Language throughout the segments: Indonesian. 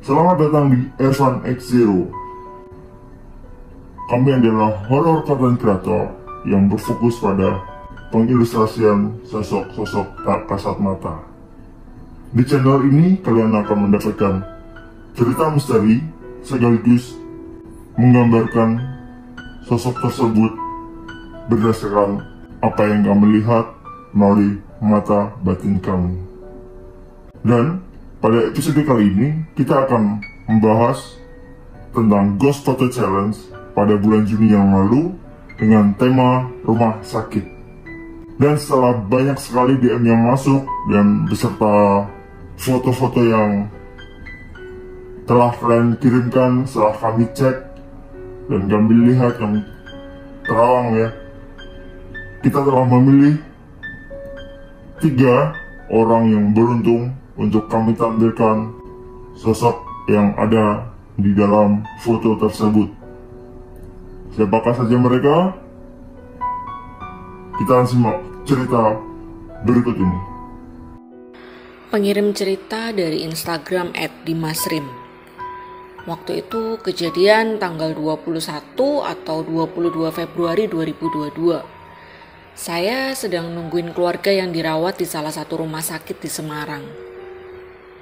Selamat datang di Evan X Zero. Kami adalah horror content creator yang berfokus pada pengilustrasian sosok-sosok tak kasat mata. Di channel ini kalian akan mendapatkan cerita misteri sekaligus menggambarkan sosok tersebut berdasarkan apa yang kamu lihat melalui mata batin kamu. Dan pada episode kali ini kita akan membahas tentang Ghost Photo Challenge pada bulan Juni yang lalu dengan tema rumah sakit. Dan setelah banyak sekali DM yang masuk dan beserta foto-foto yang telah kalian kirimkan setelah kami cek dan kami lihat yang terawang ya, kita telah memilih 3 orang yang beruntung untuk kami tampilkan sosok yang ada di dalam foto tersebut. Siapakah saja mereka? Kita simak cerita berikut ini. Pengirim cerita dari Instagram @dimasrim. Waktu itu kejadian tanggal 21 atau 22 Februari 2022. Saya sedang nungguin keluarga yang dirawat di salah satu rumah sakit di Semarang.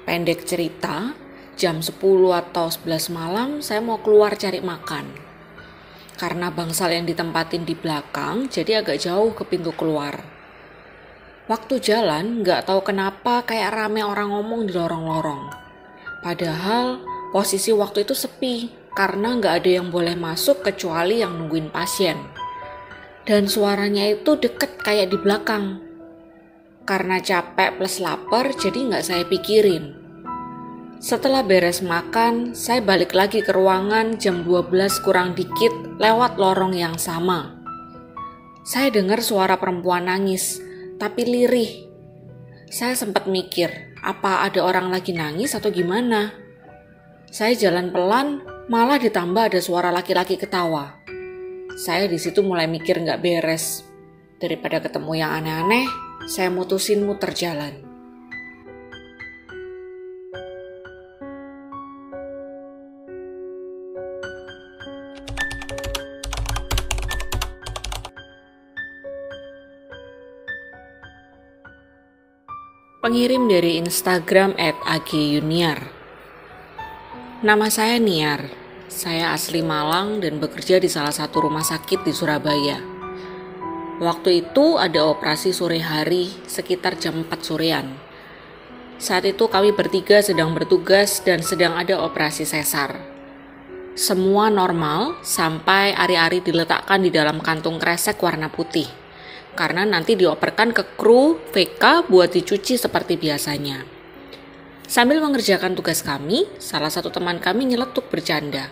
Pendek cerita, jam 10 atau 11 malam saya mau keluar cari makan. Karena bangsal yang ditempatin di belakang, jadi agak jauh ke pintu keluar. Waktu jalan, gak tahu kenapa kayak rame orang ngomong di lorong-lorong. Padahal posisi waktu itu sepi, karena gak ada yang boleh masuk kecuali yang nungguin pasien. Dan suaranya itu deket kayak di belakang. Karena capek plus lapar, jadi gak saya pikirin. Setelah beres makan, saya balik lagi ke ruangan jam 12 kurang dikit lewat lorong yang sama. Saya dengar suara perempuan nangis, tapi lirih. Saya sempat mikir, apa ada orang lagi nangis atau gimana? Saya jalan pelan, malah ditambah ada suara laki-laki ketawa. Saya di situ mulai mikir nggak beres. Daripada ketemu yang aneh-aneh, saya mutusin muter jalan. Pengirim dari Instagram @agyuniar. Nama saya Niar. Saya asli Malang dan bekerja di salah satu rumah sakit di Surabaya. Waktu itu ada operasi sore hari sekitar jam 4 sorean. Saat itu kami bertiga sedang bertugas dan sedang ada operasi sesar. Semua normal sampai ari-ari diletakkan di dalam kantung kresek warna putih. Karena nanti dioperkan ke kru VK buat dicuci seperti biasanya. Sambil mengerjakan tugas kami, salah satu teman kami nyeletuk bercanda.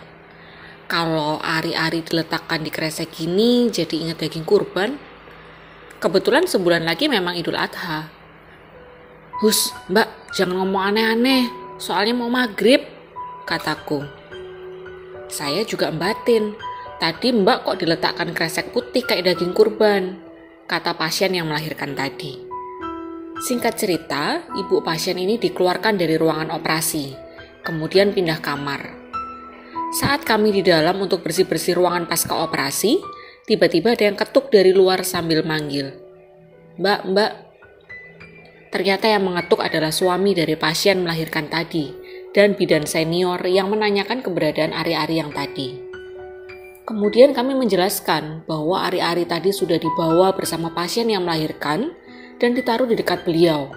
Kalau ari-ari diletakkan di kresek gini jadi ingat daging kurban. Kebetulan sebulan lagi memang Idul Adha. Hus, mbak, jangan ngomong aneh-aneh, soalnya mau maghrib, kataku. Saya juga embatin, tadi mbak kok diletakkan kresek putih kayak daging kurban, kata pasien yang melahirkan tadi. Singkat cerita, ibu pasien ini dikeluarkan dari ruangan operasi, kemudian pindah kamar. Saat kami di dalam untuk bersih-bersih ruangan pasca operasi, tiba-tiba ada yang ketuk dari luar sambil manggil. Mbak, mbak. Ternyata yang mengetuk adalah suami dari pasien melahirkan tadi, dan bidan senior yang menanyakan keberadaan ari-ari yang tadi. Kemudian kami menjelaskan bahwa ari-ari tadi sudah dibawa bersama pasien yang melahirkan, dan ditaruh di dekat beliau.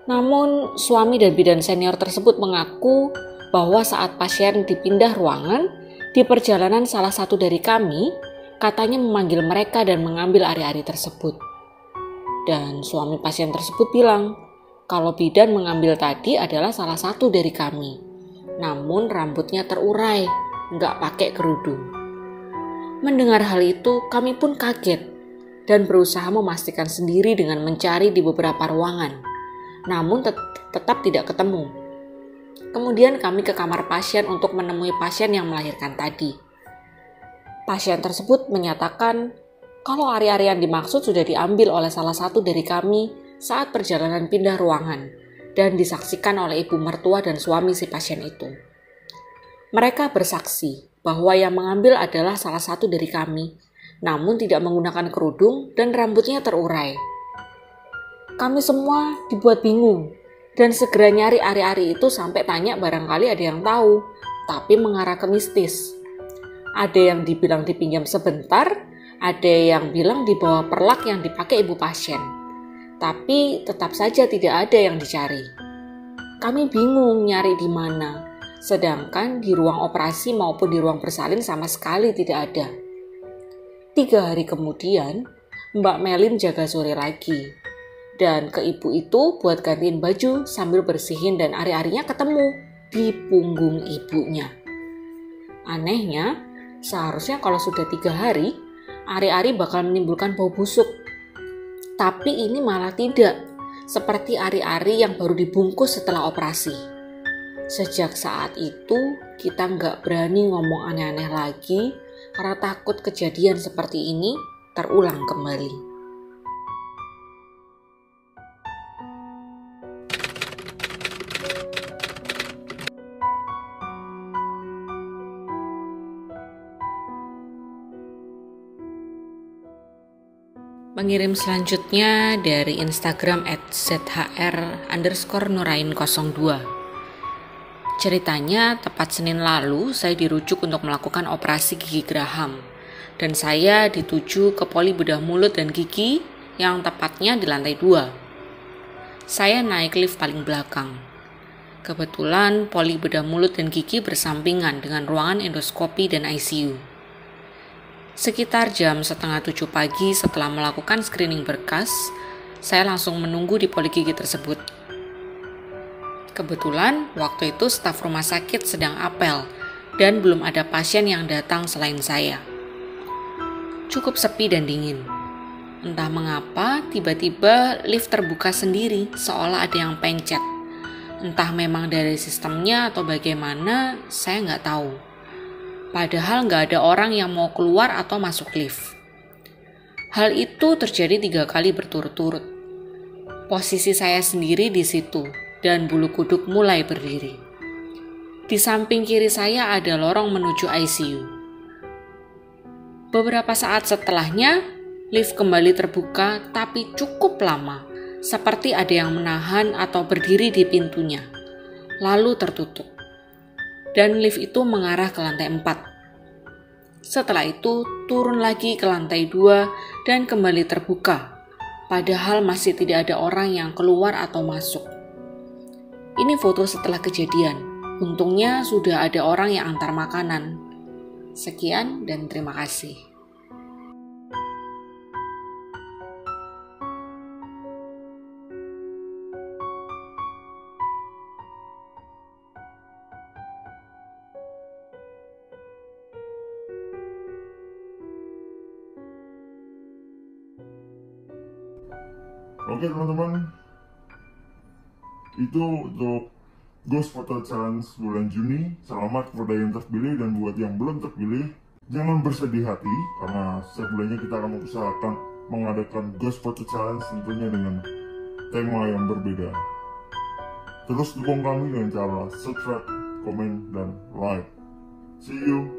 Namun suami dan bidan senior tersebut mengaku bahwa saat pasien dipindah ruangan, di perjalanan salah satu dari kami katanya memanggil mereka dan mengambil ari-ari tersebut. Dan suami pasien tersebut bilang kalau bidan mengambil tadi adalah salah satu dari kami. Namun rambutnya terurai, nggak pakai kerudung. Mendengar hal itu kami pun kaget dan berusaha memastikan sendiri dengan mencari di beberapa ruangan. Namun tetap tidak ketemu. Kemudian kami ke kamar pasien untuk menemui pasien yang melahirkan tadi. Pasien tersebut menyatakan kalau ari-ari yang dimaksud sudah diambil oleh salah satu dari kami saat perjalanan pindah ruangan dan disaksikan oleh ibu mertua dan suami si pasien itu. Mereka bersaksi bahwa yang mengambil adalah salah satu dari kami, namun tidak menggunakan kerudung dan rambutnya terurai. Kami semua dibuat bingung dan segera nyari ari-ari itu sampai tanya barangkali ada yang tahu, tapi mengarah ke mistis. Ada yang dibilang dipinjam sebentar, ada yang bilang dibawa perlak yang dipakai ibu pasien. Tapi tetap saja tidak ada yang dicari. Kami bingung nyari di mana. Sedangkan di ruang operasi maupun di ruang bersalin sama sekali tidak ada. 3 hari kemudian, Mbak Melin jaga sore lagi. Dan ke ibu itu buat gantiin baju sambil bersihin dan ari-arinya ketemu di punggung ibunya. Anehnya, seharusnya kalau sudah 3 hari, ari-ari bakal menimbulkan bau busuk. Tapi ini malah tidak, seperti ari-ari yang baru dibungkus setelah operasi. Sejak saat itu, kita nggak berani ngomong aneh-aneh lagi karena takut kejadian seperti ini terulang kembali. Pengirim selanjutnya dari Instagram @zhr_nurain02. Ceritanya, tepat Senin lalu saya dirujuk untuk melakukan operasi gigi geraham dan saya dituju ke poli bedah mulut dan gigi yang tepatnya di lantai 2. Saya naik lift paling belakang. Kebetulan poli bedah mulut dan gigi bersampingan dengan ruangan endoskopi dan ICU. Sekitar jam 6:30 pagi setelah melakukan screening berkas, saya langsung menunggu di poli gigi tersebut. Kebetulan waktu itu staf rumah sakit sedang apel dan belum ada pasien yang datang selain saya. Cukup sepi dan dingin. Entah mengapa tiba-tiba lift terbuka sendiri seolah ada yang pencet. Entah memang dari sistemnya atau bagaimana, saya nggak tahu. Padahal nggak ada orang yang mau keluar atau masuk lift. Hal itu terjadi 3 kali berturut-turut. Posisi saya sendiri di situ dan bulu kuduk mulai berdiri. Di samping kiri saya ada lorong menuju ICU. Beberapa saat setelahnya, lift kembali terbuka tapi cukup lama, seperti ada yang menahan atau berdiri di pintunya, lalu tertutup. Dan lift itu mengarah ke lantai 4. Setelah itu turun lagi ke lantai 2 dan kembali terbuka, padahal masih tidak ada orang yang keluar atau masuk. Ini foto setelah kejadian. Untungnya sudah ada orang yang antar makanan. Sekian dan terima kasih. Oke teman-teman, itu untuk Ghost Photo Challenge bulan Juni. Selamat kepada yang terpilih, dan buat yang belum terpilih, jangan bersedih hati karena setiap bulannya kita akan usahakan mengadakan Ghost Photo Challenge tentunya dengan tema yang berbeda. Terus dukung kami dengan cara subscribe, komen, dan like. See you.